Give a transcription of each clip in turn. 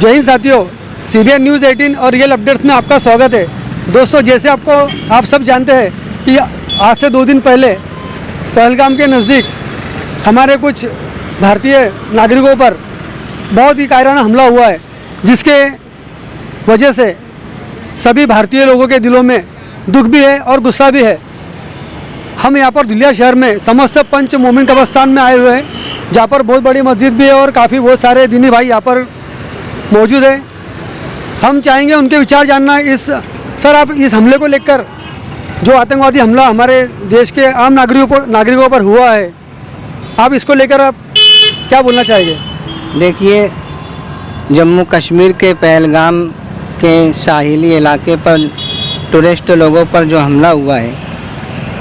जय हिंद साथियों, CBN news 18 और रियल अपडेट्स में आपका स्वागत है। दोस्तों, जैसे आप सब जानते हैं कि आज से 2 दिन पहले पहलगाम के नज़दीक हमारे कुछ भारतीय नागरिकों पर बहुत ही कायराना हमला हुआ है, जिसके वजह से सभी भारतीय लोगों के दिलों में दुख भी है और गुस्सा भी है। हम यहाँ पर धुलिया शहर में समस्त पंच मोमिन कब्रिस्तान में आए हुए हैं, जहाँ पर बहुत बड़ी मस्जिद भी है और काफ़ी बहुत सारे दीनी भाई यहाँ पर मौजूद है। हम चाहेंगे उनके विचार जानना। सर, आप इस हमले को लेकर, जो आतंकवादी हमला हमारे देश के आम नागरिकों पर हुआ है, आप इसको लेकर आप क्या बोलना चाहेंगे? देखिए, जम्मू कश्मीर के पहलगाम के साहिली इलाके पर टूरिस्ट लोगों पर जो हमला हुआ है,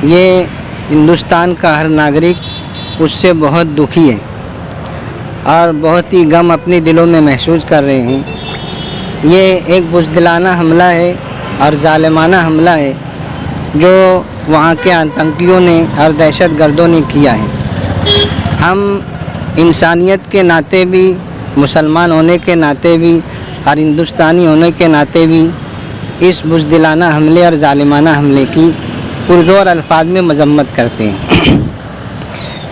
ये हिंदुस्तान का हर नागरिक उससे बहुत दुखी है और बहुत ही गम अपने दिलों में महसूस कर रहे हैं। ये एक बुज़दिलाना हमला है और ज़ालिमाना हमला है जो वहाँ के आतंकियों ने और दहशतगर्दों ने किया है। हम इंसानियत के नाते भी, मुसलमान होने के नाते भी और हिंदुस्तानी होने के नाते भी इस बुज़दिलाना हमले और ज़ालिमाना हमले की पुरज़ोर अल्फाज में मज़म्मत करते हैं।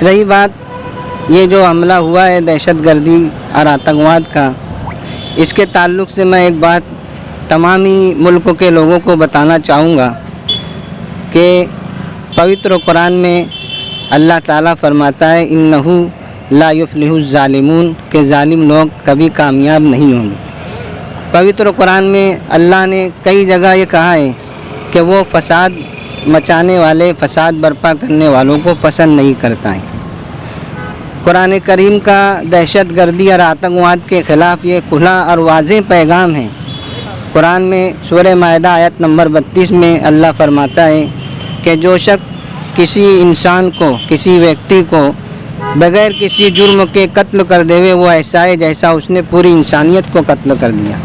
रही बात ये जो हमला हुआ है दहशतगर्दी और आतंकवाद का, इसके ताल्लुक़ से मैं एक बात तमाम ही मुल्कों के लोगों को बताना चाहूँगा कि पवित्र कुरान में अल्लाह ताला फरमाता है, इन्नहु ला युफ्लिहु ज़ालिमून, के ज़ालिम लोग कभी कामयाब नहीं होंगे। पवित्र कुरान में अल्लाह ने कई जगह ये कहा है कि वो फसाद मचाने वाले, फसाद बर्पा करने वालों को पसंद नहीं करता है। कुरान करीम का दहशतगर्दी और आतंकवाद के ख़िलाफ़ ये खुला और वाज़ेह पैगाम है। कुरान में सूरह माइदा आयत नंबर 32 में अल्लाह फरमाता है कि जो शख्स किसी इंसान को, किसी व्यक्ति को बग़ैर किसी जुर्म के कत्ल कर देवे, वो ऐसा है जैसा उसने पूरी इंसानियत को कत्ल कर दिया।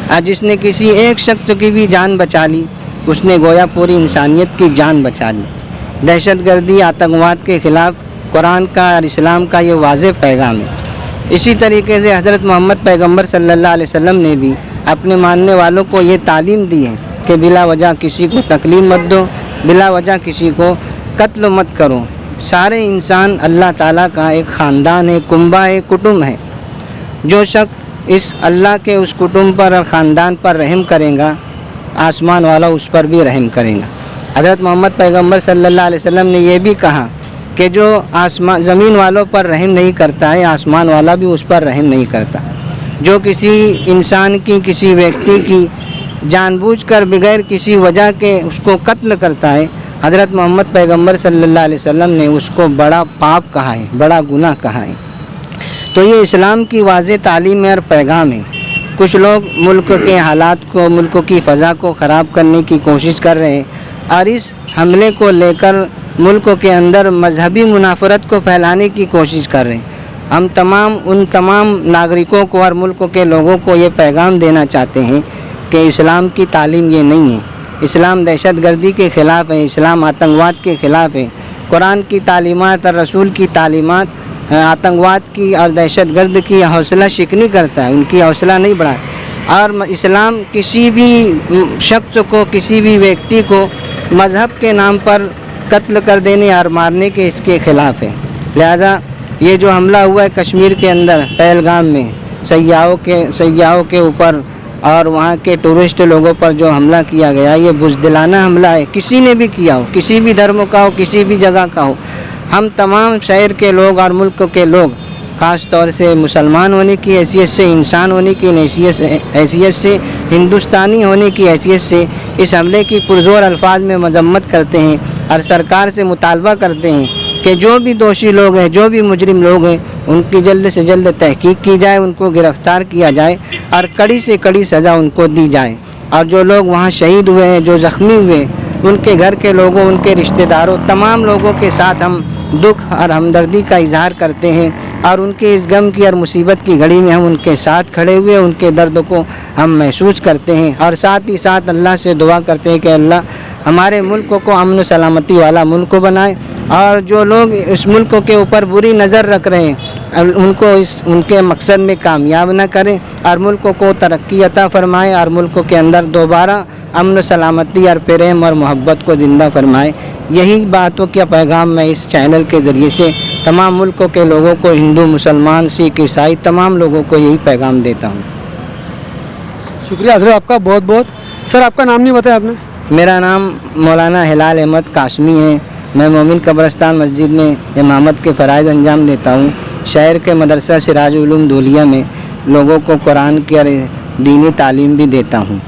और जिसने किसी एक शख्स की भी जान बचा ली, उसने गोया पूरी इंसानियत की जान बचा ली। दहशतगर्दी, आतंकवाद के ख़िलाफ़ कुरान का और इस्लाम का ये वाज़ेह पैगाम है। इसी तरीके से हज़रत मोहम्मद पैगम्बर सल्लल्लाहु अलैहि वसल्लम ने भी अपने मानने वालों को ये तालीम दी है कि बिला वजह किसी को तकलीफ़ मत दो, बिला वजह किसी को कत्ल मत करो। सारे इंसान अल्लाह ताला का एक ख़ानदान है, कुंबा है, कुटुंब है। जो शख्स इस अल्लाह के उस कुटुंब पर और ख़ानदान पर रहम करेगा, आसमान वाला उस पर भी रहम करेगा। हज़रत मोहम्मद पैगम्बर सल्लल्लाहु अलैहि वसल्लम ने यह भी कहा कि जो ज़मीन वालों पर रहम नहीं करता है, आसमान वाला भी उस पर रहम नहीं करता। जो किसी इंसान की, किसी व्यक्ति की जानबूझकर बगैर किसी वजह के उसको कत्ल करता है, हज़रत मोहम्मद पैगम्बर सल्लल्लाहु अलैहि वसल्लम ने उसको बड़ा पाप कहा है, बड़ा गुनाह कहा है। तो ये इस्लाम की वाज़ेह तालीम और पैगाम है। कुछ लोग मुल्क के हालात को, मुल्क की फ़ज़ा को ख़राब करने की कोशिश कर रहे हैं और इस हमले को लेकर मुल्क के अंदर मजहबी मुनाफरत को फैलाने की कोशिश कर रहे हैं। हम उन तमाम नागरिकों को और मुल्क के लोगों को ये पैगाम देना चाहते हैं कि इस्लाम की तालीम ये नहीं है। इस्लाम दहशतगर्दी के ख़िलाफ़ है, इस्लाम आतंकवाद के ख़िलाफ़ है। कुरान की तालीमात और रसूल की तालीमात आतंकवाद की और दहशतगर्द की हौसला शिकनी करता है, उनकी हौसला नहीं बढ़ाता। और इस्लाम किसी भी शख्स को, किसी भी व्यक्ति को मज़हब के नाम पर कत्ल कर देने और मारने के इसके ख़िलाफ़ है। लिहाजा ये जो हमला हुआ है कश्मीर के अंदर पहलगाम में सयाहों के ऊपर और वहाँ के टूरिस्ट लोगों पर जो हमला किया गया, ये बुज़दिलाना हमला है। किसी ने भी किया हो, किसी भी धर्म का हो, किसी भी जगह का हो, हम तमाम शहर के लोग और मुल्क के लोग, ख़ास तौर से मुसलमान होने की हैसियत से, इंसान होने की हैसियत से, हिंदुस्तानी होने की हैसियत से इस हमले की पुरज़ोर अल्फाज में मज़म्मत करते हैं और सरकार से मुतालबा करते हैं कि जो भी दोषी लोग हैं, जो भी मुजरिम लोग हैं, उनकी जल्द से जल्द तहकीक की जाए, उनको गिरफ़्तार किया जाए और कड़ी से कड़ी सज़ा उनको दी जाए। और जो लोग वहाँ शहीद हुए हैं, जो ज़ख्मी हुए, उनके घर के लोगों, उनके रिश्तेदारों, तमाम लोगों के साथ हम दुख और हमदर्दी का इजहार करते हैं और उनके इस गम की और मुसीबत की घड़ी में हम उनके साथ खड़े हुए उनके दर्द को हम महसूस करते हैं। और साथ ही साथ अल्लाह से दुआ करते हैं कि अल्लाह हमारे मुल्क को अमन सलामती वाला मुल्क बनाए और जो लोग इस मुल्क के ऊपर बुरी नज़र रख रहे हैं उनको उनके मकसद में कामयाब न करें और मुल्क को तरक्की अता फरमाए और मुल्क के अंदर दोबारा अमन सलामती और प्रेम और मोहब्बत को ज़िंदा फरमाए। यही बातों का पैगाम मैं इस चैनल के ज़रिए से तमाम मुल्कों के लोगों को, हिंदू मुसलमान सिख ईसाई तमाम लोगों को यही पैगाम देता हूँ। शुक्रिया हज़रत आपका बहुत बहुत। सर आपका नाम नहीं बताया आपने? मेरा नाम मौलाना हिलाल अहमद काशमी है। मैं मोमिन कब्रस्तान मस्जिद में इमामत के फ़राइज़ अंजाम देता हूँ। शहर के मदरसा सिराज उलूम धूलिया में लोगों को कुरान की और दीनी तालीम भी देता हूँ।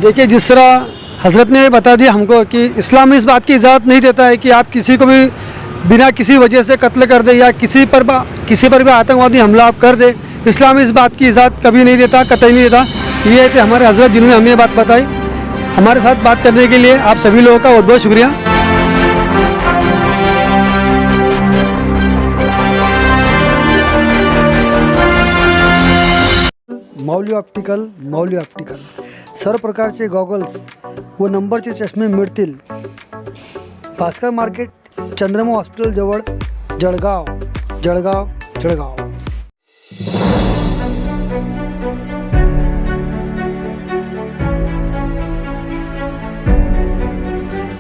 देखिए जिस तरह हज़रत ने बता दिया हमको कि इस्लाम इस बात की इजाज़त नहीं देता है कि आप किसी को भी बिना किसी वजह से कत्ल कर दे या किसी पर भी आतंकवादी हमला आप कर दे। इस्लाम इस बात की इजाज़त कभी नहीं देता, कतई नहीं देता। ये थे हमारे हज़रत जिन्होंने हमें ये बात बताई। हमारे साथ बात करने के लिए आप सभी लोगों का बहुत बहुत शुक्रिया। माऊली ऑप्टिकल सर्व प्रकारचे गॉगल्स व नंबरचे चष्मे मिळतील। भास्कर मार्केट, चंद्रमा हॉस्पिटल जवळ, जळगाव।